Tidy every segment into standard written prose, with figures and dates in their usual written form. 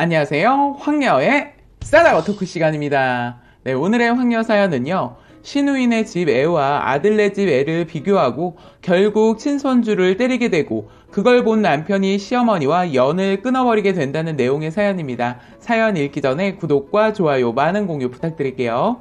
안녕하세요. 황녀의 싸다고 토크 시간입니다. 네, 오늘의 황녀 사연은요. 시누이네 집 애와 아들네 집 애를 비교하고 결국 친손주를 때리게 되고 그걸 본 남편이 시어머니와 연을 끊어버리게 된다는 내용의 사연입니다. 사연 읽기 전에 구독과 좋아요 많은 공유 부탁드릴게요.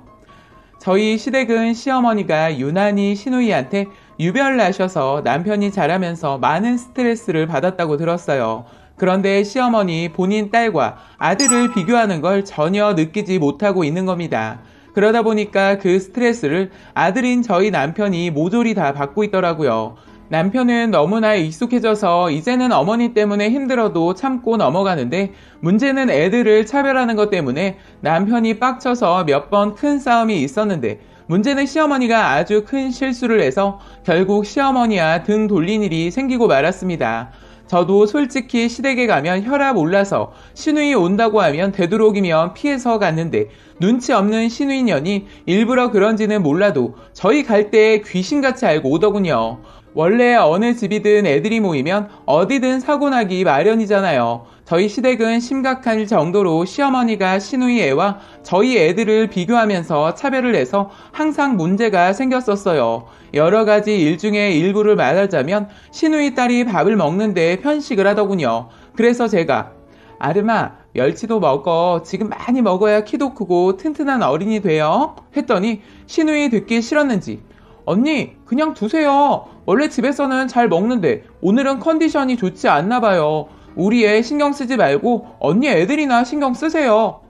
저희 시댁은 시어머니가 유난히 시누이한테 유별나셔서 남편이 자라면서 많은 스트레스를 받았다고 들었어요. 그런데 시어머니 본인 딸과 아들을 비교하는 걸 전혀 느끼지 못하고 있는 겁니다. 그러다 보니까 그 스트레스를 아들인 저희 남편이 모조리 다 받고 있더라고요. 남편은 너무나 익숙해져서 이제는 어머니 때문에 힘들어도 참고 넘어가는데 문제는 애들을 차별하는 것 때문에 남편이 빡쳐서 몇 번 큰 싸움이 있었는데 문제는 시어머니가 아주 큰 실수를 해서 결국 시어머니와 등 돌린 일이 생기고 말았습니다. 저도 솔직히 시댁에 가면 혈압 올라서 시누이 온다고 하면 되도록이면 피해서 갔는데 눈치 없는 시누이년이 일부러 그런지는 몰라도 저희 갈 때 귀신같이 알고 오더군요. 원래 어느 집이든 애들이 모이면 어디든 사고 나기 마련이잖아요. 저희 시댁은 심각한 정도로 시어머니가 시누이 애와 저희 애들을 비교하면서 차별을 해서 항상 문제가 생겼었어요. 여러 가지 일 중에 일부를 말하자면 시누이 딸이 밥을 먹는데 편식을 하더군요. 그래서 제가 아름아 멸치도 먹어. 지금 많이 먹어야 키도 크고 튼튼한 어린이 돼요. 했더니 시누이 듣기 싫었는지 언니 그냥 두세요. 원래 집에서는 잘 먹는데 오늘은 컨디션이 좋지 않나 봐요. 우리 애 신경 쓰지 말고 언니 애들이나 신경 쓰세요.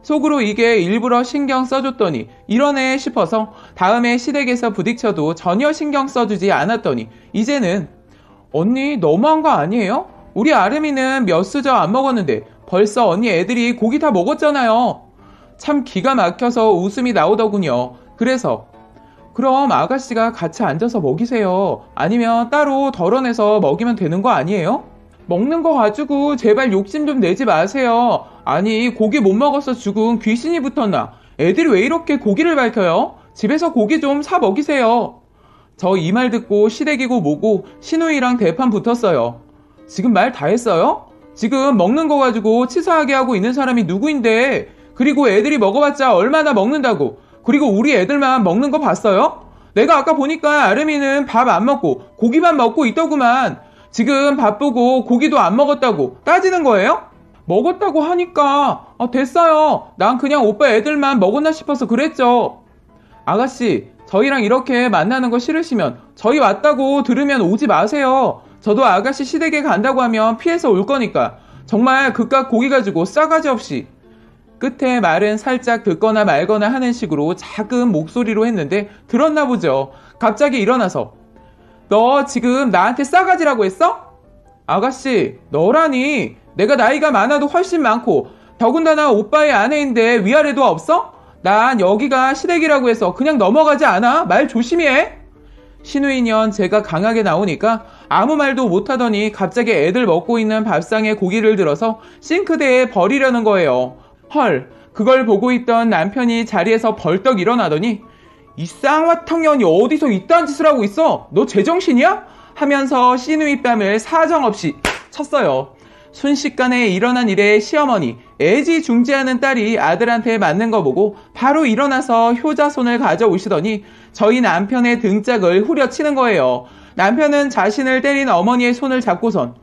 속으로 이게 일부러 신경 써줬더니 이러네 싶어서 다음에 시댁에서 부딪혀도 전혀 신경 써주지 않았더니 이제는 언니 너무한 거 아니에요? 우리 아름이는 몇 수저 안 먹었는데 벌써 언니 애들이 고기 다 먹었잖아요. 참 기가 막혀서 웃음이 나오더군요. 그래서 그럼 아가씨가 같이 앉아서 먹이세요. 아니면 따로 덜어내서 먹이면 되는 거 아니에요? 먹는 거 가지고 제발 욕심 좀 내지 마세요. 아니 고기 못 먹어서 죽은 귀신이 붙었나? 애들이 왜 이렇게 고기를 밝혀요? 집에서 고기 좀 사 먹이세요. 저 이 말 듣고 시댁이고 뭐고 시누이랑 대판 붙었어요. 지금 말 다 했어요? 지금 먹는 거 가지고 치사하게 하고 있는 사람이 누구인데? 그리고 애들이 먹어봤자 얼마나 먹는다고? 그리고 우리 애들만 먹는 거 봤어요? 내가 아까 보니까 아름이는 밥 안 먹고 고기만 먹고 있더구만. 지금 바쁘고 고기도 안 먹었다고 따지는 거예요? 먹었다고 하니까 됐어요. 난 그냥 오빠 애들만 먹었나 싶어서 그랬죠. 아가씨 저희랑 이렇게 만나는 거 싫으시면 저희 왔다고 들으면 오지 마세요. 저도 아가씨 시댁에 간다고 하면 피해서 올 거니까 정말 그깟 고기 가지고 싸가지 없이. 끝에 말은 살짝 듣거나 말거나 하는 식으로 작은 목소리로 했는데 들었나 보죠. 갑자기 일어나서 너 지금 나한테 싸가지라고 했어? 아가씨 너라니. 내가 나이가 많아도 훨씬 많고 더군다나 오빠의 아내인데 위아래도 없어? 난 여기가 시댁이라고 해서 그냥 넘어가지 않아. 말 조심히 해. 시누이년 제가 강하게 나오니까 아무 말도 못하더니 갑자기 애들 먹고 있는 밥상에 고기를 들어서 싱크대에 버리려는 거예요. 헐, 그걸 보고 있던 남편이 자리에서 벌떡 일어나더니 이 쌍화탕년이 어디서 이딴 짓을 하고 있어? 너 제정신이야? 하면서 시누이 뺨을 사정없이 쳤어요. 순식간에 일어난 일에 시어머니 애지중지하는 딸이 아들한테 맞는 거 보고 바로 일어나서 효자손을 가져오시더니 저희 남편의 등짝을 후려치는 거예요. 남편은 자신을 때린 어머니의 손을 잡고선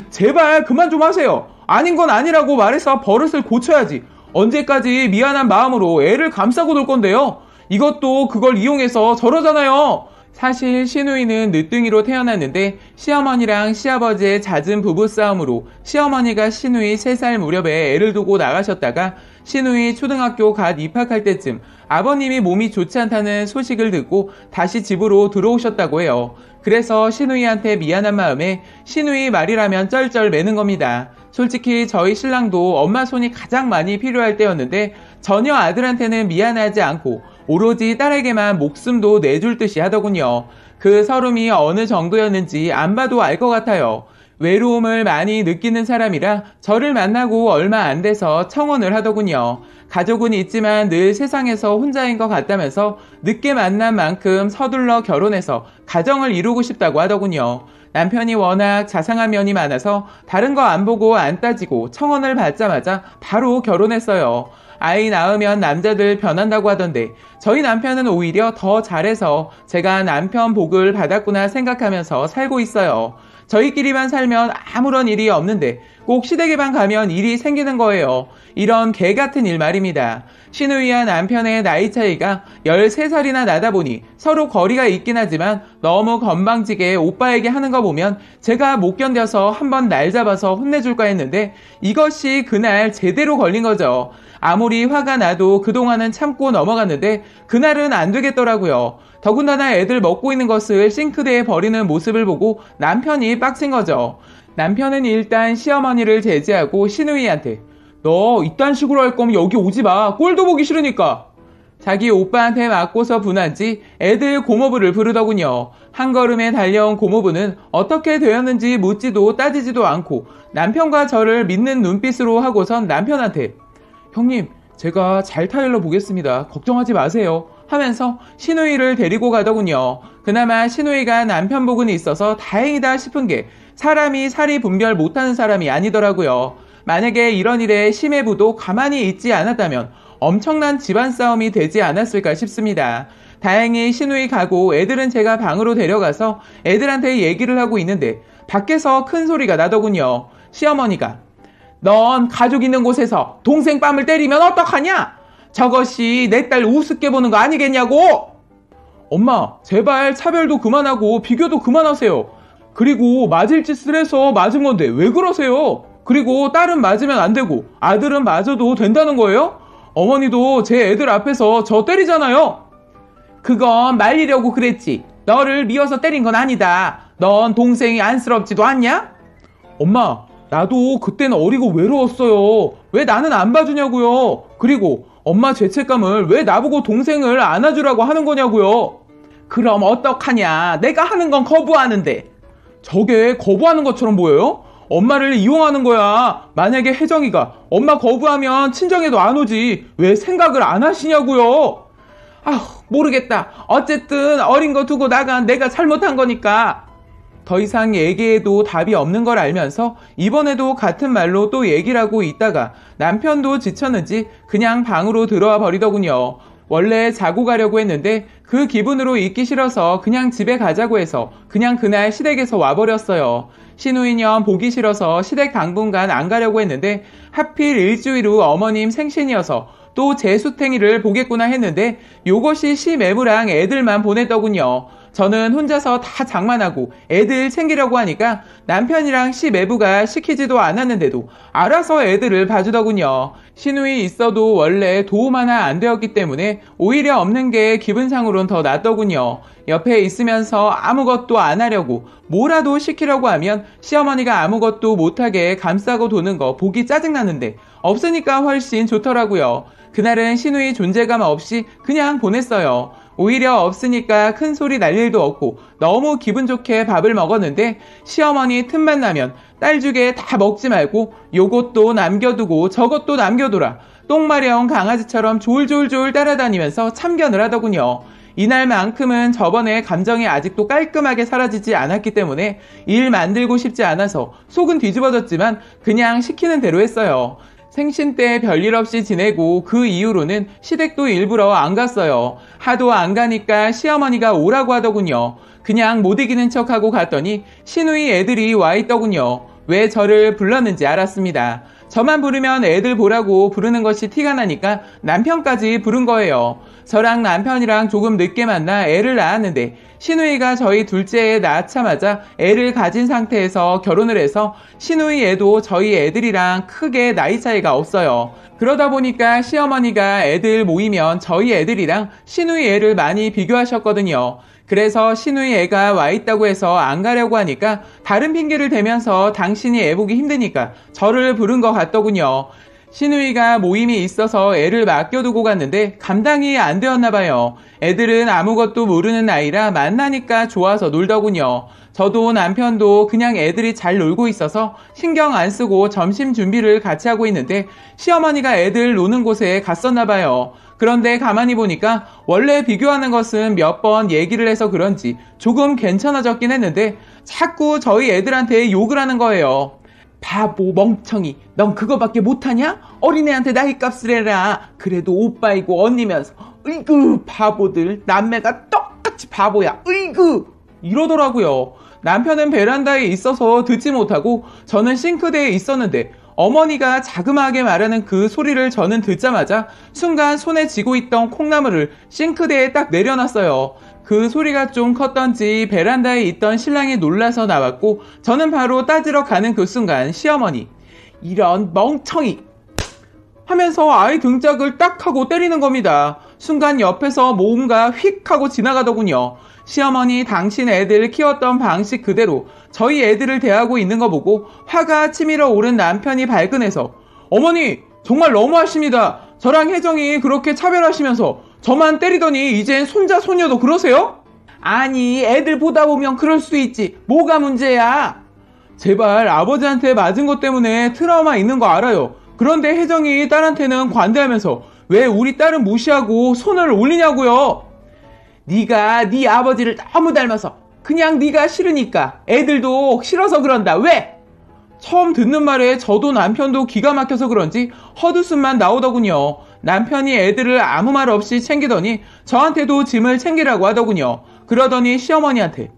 제발 그만 좀 하세요. 아닌 건 아니라고 말해서 버릇을 고쳐야지. 언제까지 미안한 마음으로 애를 감싸고 놀 건데요. 이것도 그걸 이용해서 저러잖아요. 사실 시누이는 늦둥이로 태어났는데 시어머니랑 시아버지의 잦은 부부싸움으로 시어머니가 시누이 3살 무렵에 애를 두고 나가셨다가 시누이 초등학교 갓 입학할 때쯤 아버님이 몸이 좋지 않다는 소식을 듣고 다시 집으로 들어오셨다고 해요. 그래서 시누이한테 미안한 마음에 시누이 말이라면 쩔쩔 매는 겁니다. 솔직히 저희 신랑도 엄마 손이 가장 많이 필요할 때였는데 전혀 아들한테는 미안하지 않고 오로지 딸에게만 목숨도 내줄 듯이 하더군요. 그 서름이 어느 정도였는지 안 봐도 알 것 같아요. 외로움을 많이 느끼는 사람이라 저를 만나고 얼마 안 돼서 청혼을 하더군요. 가족은 있지만 늘 세상에서 혼자인 것 같다면서 늦게 만난 만큼 서둘러 결혼해서 가정을 이루고 싶다고 하더군요. 남편이 워낙 자상한 면이 많아서 다른 거 안 보고 안 따지고 청혼을 받자마자 바로 결혼했어요. 아이 낳으면 남자들 변한다고 하던데 저희 남편은 오히려 더 잘해서 제가 남편 복을 받았구나 생각하면서 살고 있어요. 저희끼리만 살면 아무런 일이 없는데 꼭 시댁에만 가면 일이 생기는 거예요. 이런 개 같은 일 말입니다. 시누이와 남편의 나이 차이가 13살이나 나다 보니 서로 거리가 있긴 하지만 너무 건방지게 오빠에게 하는 거 보면 제가 못 견뎌서 한번 날 잡아서 혼내줄까 했는데 이것이 그날 제대로 걸린 거죠. 아무리 화가 나도 그동안은 참고 넘어갔는데 그날은 안 되겠더라고요. 더군다나 애들 먹고 있는 것을 싱크대에 버리는 모습을 보고 남편이 빡친 거죠. 남편은 일단 시어머니를 제지하고 시누이한테 너 이딴 식으로 할 거면 여기 오지 마. 꼴도 보기 싫으니까. 자기 오빠한테 맞고서 분한지 애들 고모부를 부르더군요. 한 걸음에 달려온 고모부는 어떻게 되었는지 묻지도 따지지도 않고 남편과 저를 믿는 눈빛으로 하고선 남편한테 형님 제가 잘 타일러 보겠습니다. 걱정하지 마세요. 하면서 시누이를 데리고 가더군요. 그나마 시누이가 남편 복은 있어서 다행이다 싶은 게 사람이 사리 분별 못하는 사람이 아니더라고요. 만약에 이런 일에 심해부도 가만히 있지 않았다면 엄청난 집안 싸움이 되지 않았을까 싶습니다. 다행히 시누이 가고 애들은 제가 방으로 데려가서 애들한테 얘기를 하고 있는데 밖에서 큰 소리가 나더군요. 시어머니가 넌 가족 있는 곳에서 동생 뺨을 때리면 어떡하냐? 저것이 내 딸 우습게 보는 거 아니겠냐고? 엄마 제발 차별도 그만하고 비교도 그만하세요. 그리고 맞을 짓을 해서 맞은 건데 왜 그러세요? 그리고 딸은 맞으면 안 되고 아들은 맞아도 된다는 거예요? 어머니도 제 애들 앞에서 저 때리잖아요. 그건 말리려고 그랬지. 너를 미워서 때린 건 아니다. 넌 동생이 안쓰럽지도 않냐? 엄마 나도 그때는 어리고 외로웠어요. 왜 나는 안 봐주냐고요. 그리고 엄마 죄책감을 왜 나보고 동생을 안아주라고 하는 거냐고요. 그럼 어떡하냐. 내가 하는 건 거부하는데. 저게 거부하는 것처럼 보여요? 엄마를 이용하는 거야. 만약에 혜정이가 엄마 거부하면 친정에도 안 오지. 왜 생각을 안 하시냐고요. 모르겠다. 어쨌든 어린 거 두고 나간 내가 잘못한 거니까. 더 이상 얘기해도 답이 없는 걸 알면서 이번에도 같은 말로 또 얘기를 하고 있다가 남편도 지쳤는지 그냥 방으로 들어와 버리더군요. 원래 자고 가려고 했는데 그 기분으로 있기 싫어서 그냥 집에 가자고 해서 그냥 그날 시댁에서 와버렸어요. 시누이년 보기 싫어서 시댁 당분간 안 가려고 했는데 하필 일주일 후 어머님 생신이어서 또 제 수탱이를 보겠구나 했는데 요것이 시매무랑 애들만 보냈더군요. 저는 혼자서 다 장만하고 애들 챙기려고 하니까 남편이랑 시매부가 시키지도 않았는데도 알아서 애들을 봐주더군요. 시누이 있어도 원래 도움 하나 안 되었기 때문에 오히려 없는 게 기분상으론 더 낫더군요. 옆에 있으면서 아무것도 안 하려고 뭐라도 시키려고 하면 시어머니가 아무것도 못하게 감싸고 도는 거 보기 짜증나는데 없으니까 훨씬 좋더라고요. 그날은 시누이 존재감 없이 그냥 보냈어요. 오히려 없으니까 큰 소리 날 일도 없고 너무 기분 좋게 밥을 먹었는데 시어머니 틈만 나면 딸 주게 다 먹지 말고 요것도 남겨두고 저것도 남겨둬라. 똥마려운 강아지처럼 졸졸졸 따라다니면서 참견을 하더군요. 이날만큼은 저번에 감정이 아직도 깔끔하게 사라지지 않았기 때문에 일 만들고 싶지 않아서 속은 뒤집어졌지만 그냥 시키는 대로 했어요. 생신 때 별일 없이 지내고 그 이후로는 시댁도 일부러 안 갔어요. 하도 안 가니까 시어머니가 오라고 하더군요. 그냥 못 이기는 척하고 갔더니 시누이 애들이 와 있더군요. 왜 저를 불렀는지 알았습니다. 저만 부르면 애들 보라고 부르는 것이 티가 나니까 남편까지 부른 거예요. 저랑 남편이랑 조금 늦게 만나 애를 낳았는데 시누이가 저희 둘째 애 낳자마자 애를 가진 상태에서 결혼을 해서 시누이 애도 저희 애들이랑 크게 나이 차이가 없어요. 그러다 보니까 시어머니가 애들 모이면 저희 애들이랑 시누이 애를 많이 비교하셨거든요. 그래서 시누이 애가 와 있다고 해서 안 가려고 하니까 다른 핑계를 대면서 당신이 애 보기 힘드니까 저를 부른 것 같더군요. 시누이가 모임이 있어서 애를 맡겨두고 갔는데 감당이 안 되었나 봐요. 애들은 아무것도 모르는 나이라 만나니까 좋아서 놀더군요. 저도 남편도 그냥 애들이 잘 놀고 있어서 신경 안 쓰고 점심 준비를 같이 하고 있는데 시어머니가 애들 노는 곳에 갔었나 봐요. 그런데 가만히 보니까 원래 비교하는 것은 몇 번 얘기를 해서 그런지 조금 괜찮아졌긴 했는데 자꾸 저희 애들한테 욕을 하는 거예요. 바보 멍청이, 넌 그거밖에 못하냐? 어린애한테 나이값을 해라. 그래도 오빠이고 언니면서 으이그 바보들, 남매가 똑같이 바보야. 으이그 이러더라고요. 남편은 베란다에 있어서 듣지 못하고 저는 싱크대에 있었는데 어머니가 자그마하게 말하는 그 소리를 저는 듣자마자 순간 손에 쥐고 있던 콩나물을 싱크대에 딱 내려놨어요. 그 소리가 좀 컸던지 베란다에 있던 신랑이 놀라서 나왔고 저는 바로 따지러 가는 그 순간 시어머니, 이런 멍청이 하면서 아이 등짝을 딱 하고 때리는 겁니다. 순간 옆에서 뭔가 휙 하고 지나가더군요. 시어머니 당신 애들 키웠던 방식 그대로 저희 애들을 대하고 있는 거 보고 화가 치밀어 오른 남편이 발끈해서 어머니 정말 너무하십니다. 저랑 혜정이 그렇게 차별하시면서 저만 때리더니 이젠 손자 손녀도 그러세요? 아니 애들 보다 보면 그럴 수 있지. 뭐가 문제야? 제발 아버지한테 맞은 것 때문에 트라우마 있는 거 알아요. 그런데 혜정이 딸한테는 관대하면서 왜 우리 딸은 무시하고 손을 올리냐고요. 네가 네 아버지를 너무 닮아서 그냥 네가 싫으니까 애들도 싫어서 그런다. 왜? 처음 듣는 말에 저도 남편도 기가 막혀서 그런지 헛웃음만 나오더군요. 남편이 애들을 아무 말 없이 챙기더니 저한테도 짐을 챙기라고 하더군요. 그러더니 시어머니한테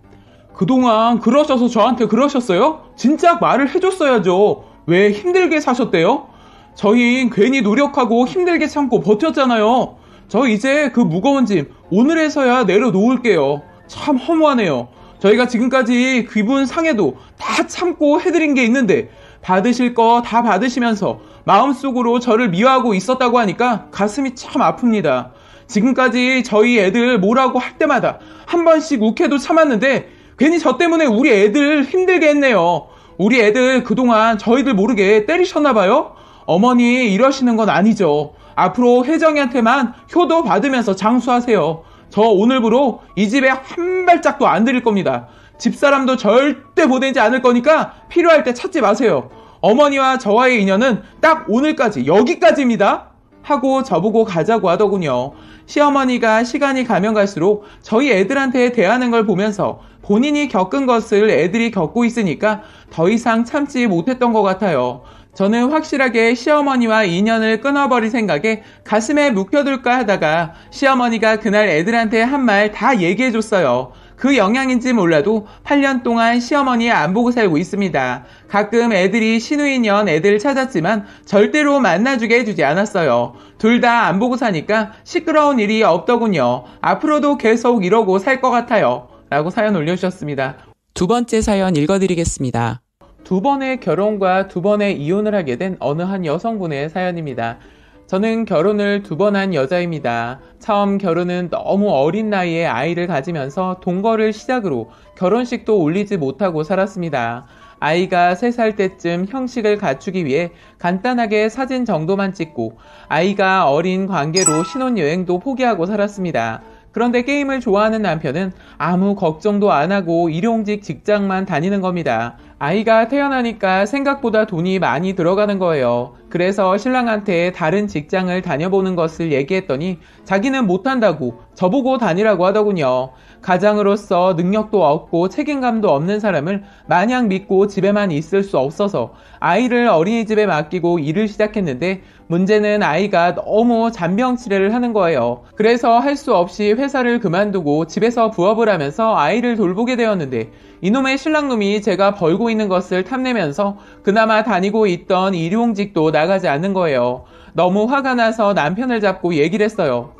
그동안 그러셔서 저한테 그러셨어요? 진작 말을 해줬어야죠. 왜 힘들게 사셨대요? 저희 괜히 노력하고 힘들게 참고 버텼잖아요. 저 이제 그 무거운 짐 오늘에서야 내려놓을게요. 참 허무하네요. 저희가 지금까지 기분 상해도 다 참고 해드린 게 있는데 받으실 거 다 받으시면서 마음속으로 저를 미워하고 있었다고 하니까 가슴이 참 아픕니다. 지금까지 저희 애들 뭐라고 할 때마다 한 번씩 욱해도 참았는데 괜히 저 때문에 우리 애들 힘들게 했네요. 우리 애들 그동안 저희들 모르게 때리셨나봐요? 어머니 이러시는 건 아니죠. 앞으로 혜정이한테만 효도 받으면서 장수하세요. 저 오늘부로 이 집에 한 발짝도 안 들일 겁니다. 집사람도 절대 보내지 않을 거니까 필요할 때 찾지 마세요. 어머니와 저와의 인연은 딱 오늘까지 여기까지입니다. 하고 저보고 가자고 하더군요. 시어머니가 시간이 가면 갈수록 저희 애들한테 대하는 걸 보면서 본인이 겪은 것을 애들이 겪고 있으니까 더 이상 참지 못했던 것 같아요. 저는 확실하게 시어머니와 인연을 끊어버릴 생각에 가슴에 묵혀둘까 하다가 시어머니가 그날 애들한테 한 말 다 얘기해줬어요. 그 영향인지 몰라도 8년 동안 시어머니 안 보고 살고 있습니다. 가끔 애들이 시누이년 애들 찾았지만 절대로 만나주게 해주지 않았어요. 둘 다 안 보고 사니까 시끄러운 일이 없더군요. 앞으로도 계속 이러고 살 것 같아요. 라고 사연 올려주셨습니다. 두 번째 사연 읽어드리겠습니다. 두 번의 결혼과 두 번의 이혼을 하게 된 어느 한 여성분의 사연입니다. 저는 결혼을 두 번 한 여자입니다. 처음 결혼은 너무 어린 나이에 아이를 가지면서 동거를 시작으로 결혼식도 올리지 못하고 살았습니다. 아이가 3살 때쯤 형식을 갖추기 위해 간단하게 사진 정도만 찍고 아이가 어린 관계로 신혼여행도 포기하고 살았습니다. 그런데 게임을 좋아하는 남편은 아무 걱정도 안 하고 일용직 직장만 다니는 겁니다. 아이가 태어나니까 생각보다 돈이 많이 들어가는 거예요. 그래서 신랑한테 다른 직장을 다녀보는 것을 얘기했더니 자기는 못한다고 저보고 다니라고 하더군요. 가장으로서 능력도 없고 책임감도 없는 사람을 마냥 믿고 집에만 있을 수 없어서 아이를 어린이집에 맡기고 일을 시작했는데 문제는 아이가 너무 잔병치레를 하는 거예요. 그래서 할 수 없이 회사를 그만두고 집에서 부업을 하면서 아이를 돌보게 되었는데 이놈의 신랑놈이 제가 벌고 있는 것을 탐내면서 그나마 다니고 있던 일용직도 나가지 않는 거예요. 너무 화가 나서 남편을 잡고 얘기를 했어요.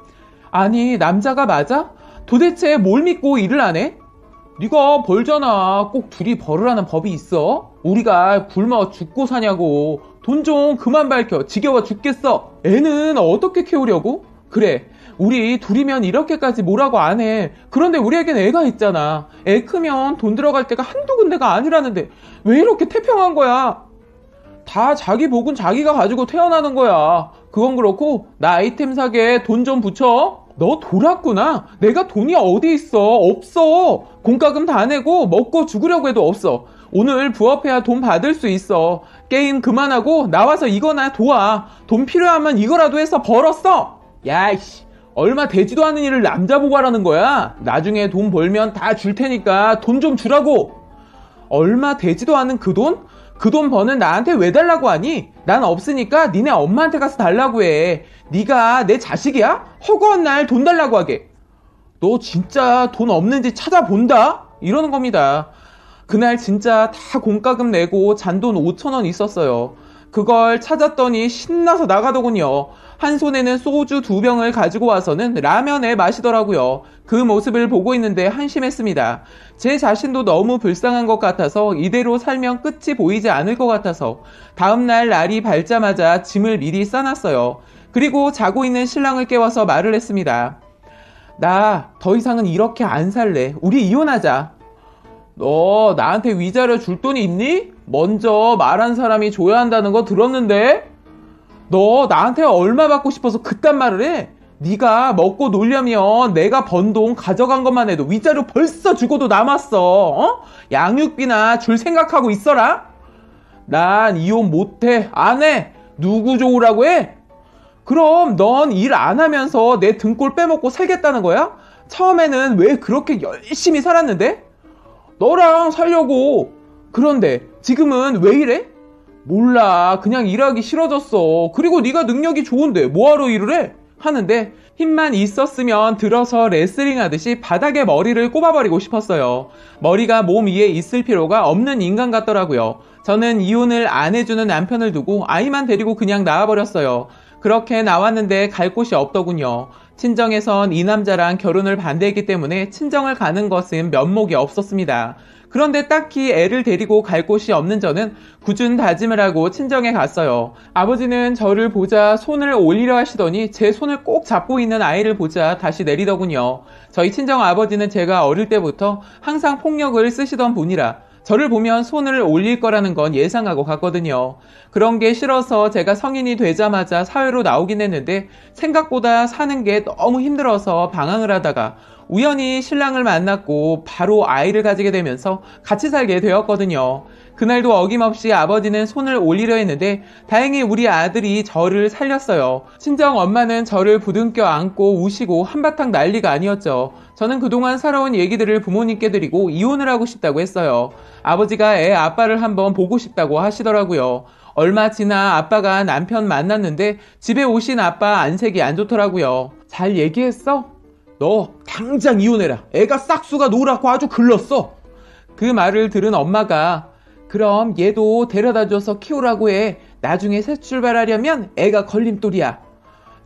아니 남자가 맞아? 도대체 뭘 믿고 일을 안 해? 네가 벌잖아. 꼭 둘이 벌으라는 법이 있어? 우리가 굶어 죽고 사냐고. 돈 좀 그만 밝혀. 지겨워 죽겠어. 애는 어떻게 키우려고? 그래 우리 둘이면 이렇게까지 뭐라고 안 해. 그런데 우리에겐 애가 있잖아. 애 크면 돈 들어갈 때가 한두 군데가 아니라는데 왜 이렇게 태평한 거야? 다 자기 복은 자기가 가지고 태어나는 거야. 그건 그렇고 나 아이템 사게 돈 좀 붙여. 너 돌았구나. 내가 돈이 어디 있어. 없어. 공과금 다 내고 먹고 죽으려고 해도 없어. 오늘 부업해야 돈 받을 수 있어. 게임 그만하고 나와서 이거나 도와. 돈 필요하면 이거라도 해서 벌었어. 야이씨, 얼마 되지도 않은 일을 남자 보고 하라는 거야? 나중에 돈 벌면 다 줄 테니까 돈 좀 주라고. 얼마 되지도 않은 그 돈? 그 돈 버는 나한테 왜 달라고 하니? 난 없으니까 니네 엄마한테 가서 달라고 해. 네가 내 자식이야? 허구한 날 돈 달라고 하게. 너 진짜 돈 없는지 찾아본다? 이러는 겁니다. 그날 진짜 다 공과금 내고 잔돈 5,000원 있었어요. 그걸 찾았더니 신나서 나가더군요. 한 손에는 소주 2병을 가지고 와서는 라면에 마시더라고요. 그 모습을 보고 있는데 한심했습니다. 제 자신도 너무 불쌍한 것 같아서 이대로 살면 끝이 보이지 않을 것 같아서 다음날 날이 밝자마자 짐을 미리 싸놨어요. 그리고 자고 있는 신랑을 깨워서 말을 했습니다. 나 더 이상은 이렇게 안 살래. 우리 이혼하자. 너 나한테 위자료 줄 돈이 있니? 먼저 말한 사람이 줘야 한다는 거 들었는데? 너 나한테 얼마 받고 싶어서 그딴 말을 해? 네가 먹고 놀려면 내가 번 돈 가져간 것만 해도 위자료 벌써 주고도 남았어. 어? 양육비나 줄 생각하고 있어라. 난 이혼 못해. 안 해. 누구 좋으라고 해? 그럼 넌 일 안 하면서 내 등골 빼먹고 살겠다는 거야? 처음에는 왜 그렇게 열심히 살았는데? 너랑 살려고. 그런데 지금은 왜 이래? 몰라. 그냥 일하기 싫어졌어. 그리고 네가 능력이 좋은데 뭐하러 일을 해? 하는데 힘만 있었으면 들어서 레슬링 하듯이 바닥에 머리를 꼽아버리고 싶었어요. 머리가 몸 위에 있을 필요가 없는 인간 같더라고요. 저는 이혼을 안 해주는 남편을 두고 아이만 데리고 그냥 나와버렸어요. 그렇게 나왔는데 갈 곳이 없더군요. 친정에선 이 남자랑 결혼을 반대했기 때문에 친정을 가는 것은 면목이 없었습니다. 그런데 딱히 애를 데리고 갈 곳이 없는 저는 굳은 다짐을 하고 친정에 갔어요. 아버지는 저를 보자 손을 올리려 하시더니 제 손을 꼭 잡고 있는 아이를 보자 다시 내리더군요. 저희 친정 아버지는 제가 어릴 때부터 항상 폭력을 쓰시던 분이라 저를 보면 손을 올릴 거라는 건 예상하고 갔거든요. 그런 게 싫어서 제가 성인이 되자마자 사회로 나오긴 했는데 생각보다 사는 게 너무 힘들어서 방황을 하다가 우연히 신랑을 만났고 바로 아이를 가지게 되면서 같이 살게 되었거든요. 그날도 어김없이 아버지는 손을 올리려 했는데 다행히 우리 아들이 저를 살렸어요. 친정 엄마는 저를 부둥켜 안고 우시고 한바탕 난리가 아니었죠. 저는 그동안 살아온 얘기들을 부모님께 드리고 이혼을 하고 싶다고 했어요. 아버지가 애 아빠를 한번 보고 싶다고 하시더라고요. 얼마 지나 아빠가 남편 만났는데 집에 오신 아빠 안색이 안 좋더라고요. 잘 얘기했어? 너 당장 이혼해라. 애가 싹수가 노랗고 아주 글렀어. 그 말을 들은 엄마가 그럼 얘도 데려다줘서 키우라고 해. 나중에 새 출발하려면 애가 걸림돌이야.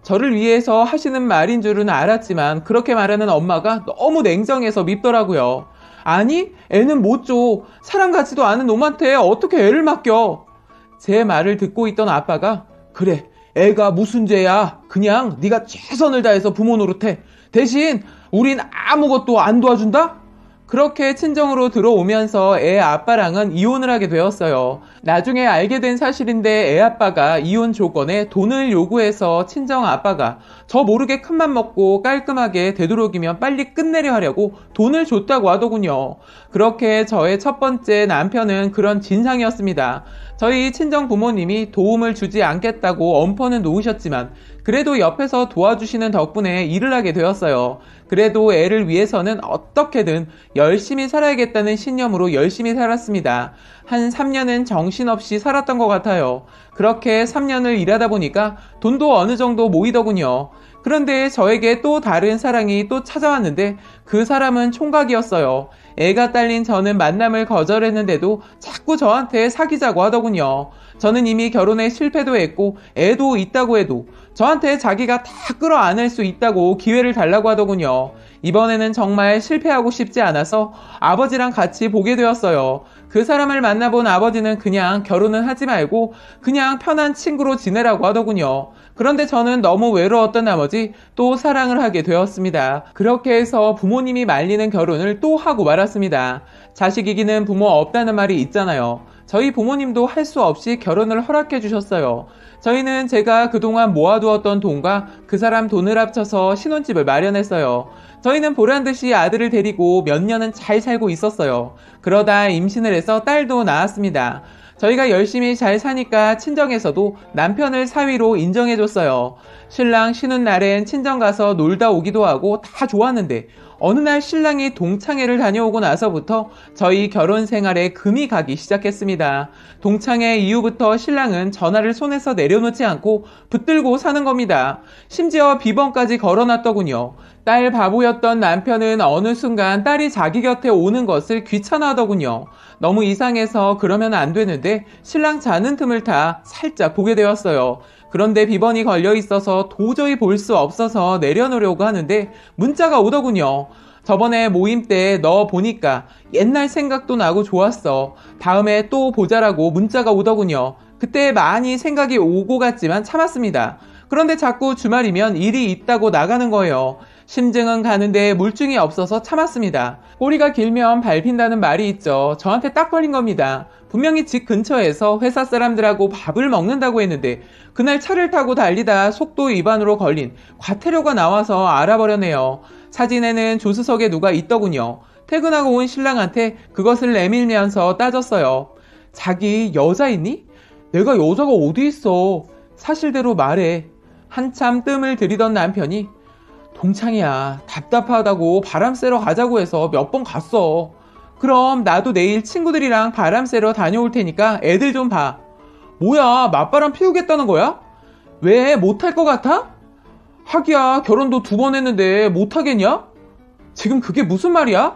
저를 위해서 하시는 말인 줄은 알았지만 그렇게 말하는 엄마가 너무 냉정해서 밉더라고요. 아니, 애는 못 줘. 사람 같지도 않은 놈한테 어떻게 애를 맡겨. 제 말을 듣고 있던 아빠가 그래, 애가 무슨 죄야. 그냥 네가 최선을 다해서 부모 노릇해. 대신 우린 아무것도 안 도와준다? 그렇게 친정으로 들어오면서 애 아빠랑은 이혼을 하게 되었어요. 나중에 알게 된 사실인데 애 아빠가 이혼 조건에 돈을 요구해서 친정 아빠가 저 모르게 큰맘 먹고 깔끔하게 되도록이면 빨리 끝내려 하려고 돈을 줬다고 하더군요. 그렇게 저의 첫 번째 남편은 그런 진상이었습니다. 저희 친정 부모님이 도움을 주지 않겠다고 엄포는 놓으셨지만 그래도 옆에서 도와주시는 덕분에 일을 하게 되었어요. 그래도 애를 위해서는 어떻게든 열심히 살아야겠다는 신념으로 열심히 살았습니다. 한 3년은 정신없이 살았던 것 같아요. 그렇게 3년을 일하다 보니까 돈도 어느 정도 모이더군요. 그런데 저에게 또 다른 사랑이 또 찾아왔는데 그 사람은 총각이었어요. 애가 딸린 저는 만남을 거절했는데도 자꾸 저한테 사귀자고 하더군요. 저는 이미 결혼에 실패도 했고 애도 있다고 해도 저한테 자기가 다 끌어안을 수 있다고 기회를 달라고 하더군요. 이번에는 정말 실패하고 싶지 않아서 아버지랑 같이 보게 되었어요. 그 사람을 만나본 아버지는 그냥 결혼은 하지 말고 그냥 편한 친구로 지내라고 하더군요. 그런데 저는 너무 외로웠던 나머지 또 사랑을 하게 되었습니다. 그렇게 해서 부모님이 말리는 결혼을 또 하고 말았습니다. 자식 이기는 부모 없다는 말이 있잖아요. 저희 부모님도 할 수 없이 결혼을 허락해 주셨어요. 저희는 제가 그동안 모아두었던 돈과 그 사람 돈을 합쳐서 신혼집을 마련했어요. 저희는 보란듯이 아들을 데리고 몇 년은 잘 살고 있었어요. 그러다 임신을 해서 딸도 낳았습니다. 저희가 열심히 잘 사니까 친정에서도 남편을 사위로 인정해줬어요. 신랑 쉬는 날엔 친정 가서 놀다 오기도 하고 다 좋았는데 어느 날 신랑이 동창회를 다녀오고 나서부터 저희 결혼 생활에 금이 가기 시작했습니다. 동창회 이후부터 신랑은 전화를 손에서 내려놓지 않고 붙들고 사는 겁니다. 심지어 비번까지 걸어놨더군요. 딸 바보였던 남편은 어느 순간 딸이 자기 곁에 오는 것을 귀찮아하더군요. 너무 이상해서 그러면 안 되는데 신랑 자는 틈을 타 살짝 보게 되었어요. 그런데 비번이 걸려 있어서 도저히 볼 수 없어서 내려놓으려고 하는데 문자가 오더군요. 저번에 모임 때 너 보니까 옛날 생각도 나고 좋았어. 다음에 또 보자라고 문자가 오더군요. 그때 많이 생각이 오고 갔지만 참았습니다. 그런데 자꾸 주말이면 일이 있다고 나가는 거예요. 심증은 가는데 물증이 없어서 참았습니다. 꼬리가 길면 밟힌다는 말이 있죠. 저한테 딱 걸린 겁니다. 분명히 집 근처에서 회사 사람들하고 밥을 먹는다고 했는데 그날 차를 타고 달리다 속도 위반으로 걸린 과태료가 나와서 알아버렸네요. 사진에는 조수석에 누가 있더군요. 퇴근하고 온 신랑한테 그것을 내밀면서 따졌어요. 자기 여자 있니? 내가 여자가 어디 있어? 사실대로 말해. 한참 뜸을 들이던 남편이 동창이야. 답답하다고 바람 쐬러 가자고 해서 몇 번 갔어. 그럼 나도 내일 친구들이랑 바람 쐬러 다녀올 테니까 애들 좀 봐. 뭐야, 맞바람 피우겠다는 거야? 왜, 못할 것 같아? 하기야, 결혼도 2번 했는데 못하겠냐? 지금 그게 무슨 말이야?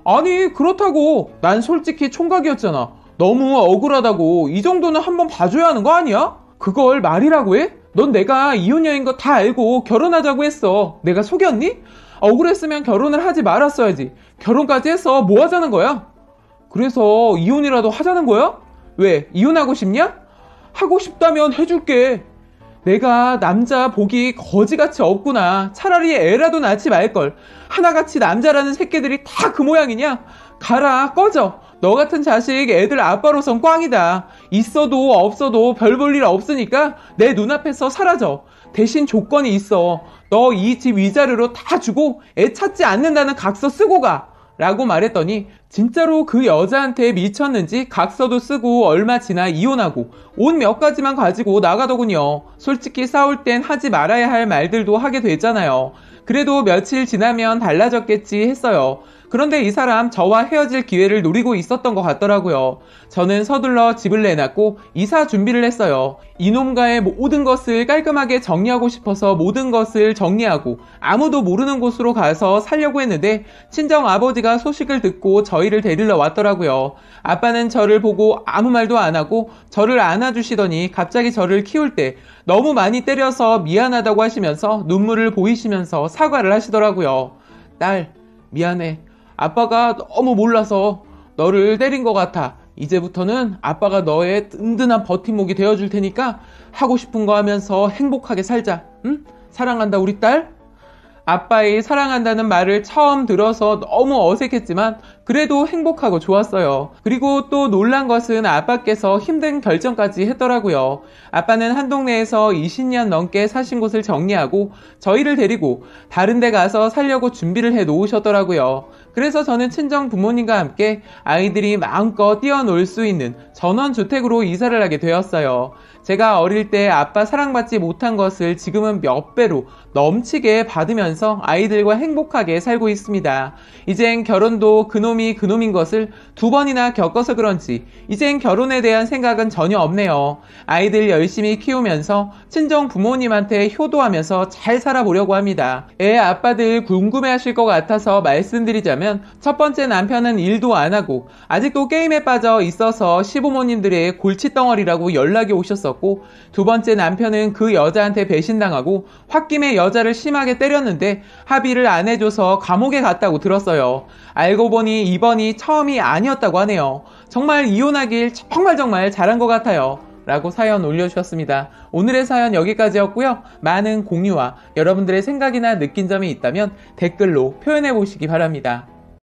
아니, 그렇다고. 난 솔직히 총각이었잖아. 너무 억울하다고. 이 정도는 한번 봐줘야 하는 거 아니야? 그걸 말이라고 해? 넌 내가 이혼녀인 거 다 알고 결혼하자고 했어. 내가 속였니? 억울했으면 결혼을 하지 말았어야지. 결혼까지 해서 뭐 하자는 거야? 그래서 이혼이라도 하자는 거야? 왜? 이혼하고 싶냐? 하고 싶다면 해줄게. 내가 남자 복이 거지같이 없구나. 차라리 애라도 낳지 말걸. 하나같이 남자라는 새끼들이 다 그 모양이냐? 가라, 꺼져. 너 같은 자식 애들 아빠로선 꽝이다. 있어도 없어도 별 볼 일 없으니까 내 눈앞에서 사라져. 대신 조건이 있어. 너 이 집 위자료로 다 주고 애 찾지 않는다는 각서 쓰고 가. 라고 말했더니 진짜로 그 여자한테 미쳤는지 각서도 쓰고 얼마 지나 이혼하고 옷 몇 가지만 가지고 나가더군요. 솔직히 싸울 땐 하지 말아야 할 말들도 하게 됐잖아요. 그래도 며칠 지나면 달라졌겠지 했어요. 그런데 이 사람 저와 헤어질 기회를 노리고 있었던 것 같더라고요. 저는 서둘러 집을 내놨고 이사 준비를 했어요. 이놈과의 모든 것을 깔끔하게 정리하고 싶어서 모든 것을 정리하고 아무도 모르는 곳으로 가서 살려고 했는데 친정 아버지가 소식을 듣고 저희를 데리러 왔더라고요. 아빠는 저를 보고 아무 말도 안 하고 저를 안아주시더니 갑자기 저를 키울 때 너무 많이 때려서 미안하다고 하시면서 눈물을 보이시면서 사과를 하시더라고요. 딸, 미안해. 아빠가 너무 몰라서 너를 때린 것 같아. 이제부터는 아빠가 너의 든든한 버팀목이 되어줄 테니까 하고 싶은 거 하면서 행복하게 살자. 응? 사랑한다 우리 딸. 아빠의 사랑한다는 말을 처음 들어서 너무 어색했지만 그래도 행복하고 좋았어요. 그리고 또 놀란 것은 아빠께서 힘든 결정까지 했더라고요. 아빠는 한 동네에서 20년 넘게 사신 곳을 정리하고 저희를 데리고 다른 데 가서 살려고 준비를 해 놓으셨더라고요. 그래서 저는 친정 부모님과 함께 아이들이 마음껏 뛰어놀 수 있는 전원주택으로 이사를 하게 되었어요. 제가 어릴 때 아빠 사랑받지 못한 것을 지금은 몇 배로 넘치게 받으면서 아이들과 행복하게 살고 있습니다. 이젠 결혼도 그놈이 그놈인 것을 2번이나 겪어서 그런지 이젠 결혼에 대한 생각은 전혀 없네요. 아이들 열심히 키우면서 친정 부모님한테 효도하면서 잘 살아보려고 합니다. 애 아빠들 궁금해하실 것 같아서 말씀드리자면 첫 번째 남편은 일도 안 하고 아직도 게임에 빠져 있어서 시부모님들의 골칫덩어리라고 연락이 오셨었고, 두 번째 남편은 그 여자한테 배신당하고 홧김에 여자를 심하게 때렸는데 합의를 안 해줘서 감옥에 갔다고 들었어요. 알고 보니 이번이 처음이 아니었다고 하네요. 정말 이혼하길 정말 잘한 것 같아요. 라고 사연 올려주셨습니다. 오늘의 사연 여기까지였고요. 많은 공유와 여러분들의 생각이나 느낀 점이 있다면 댓글로 표현해 보시기 바랍니다.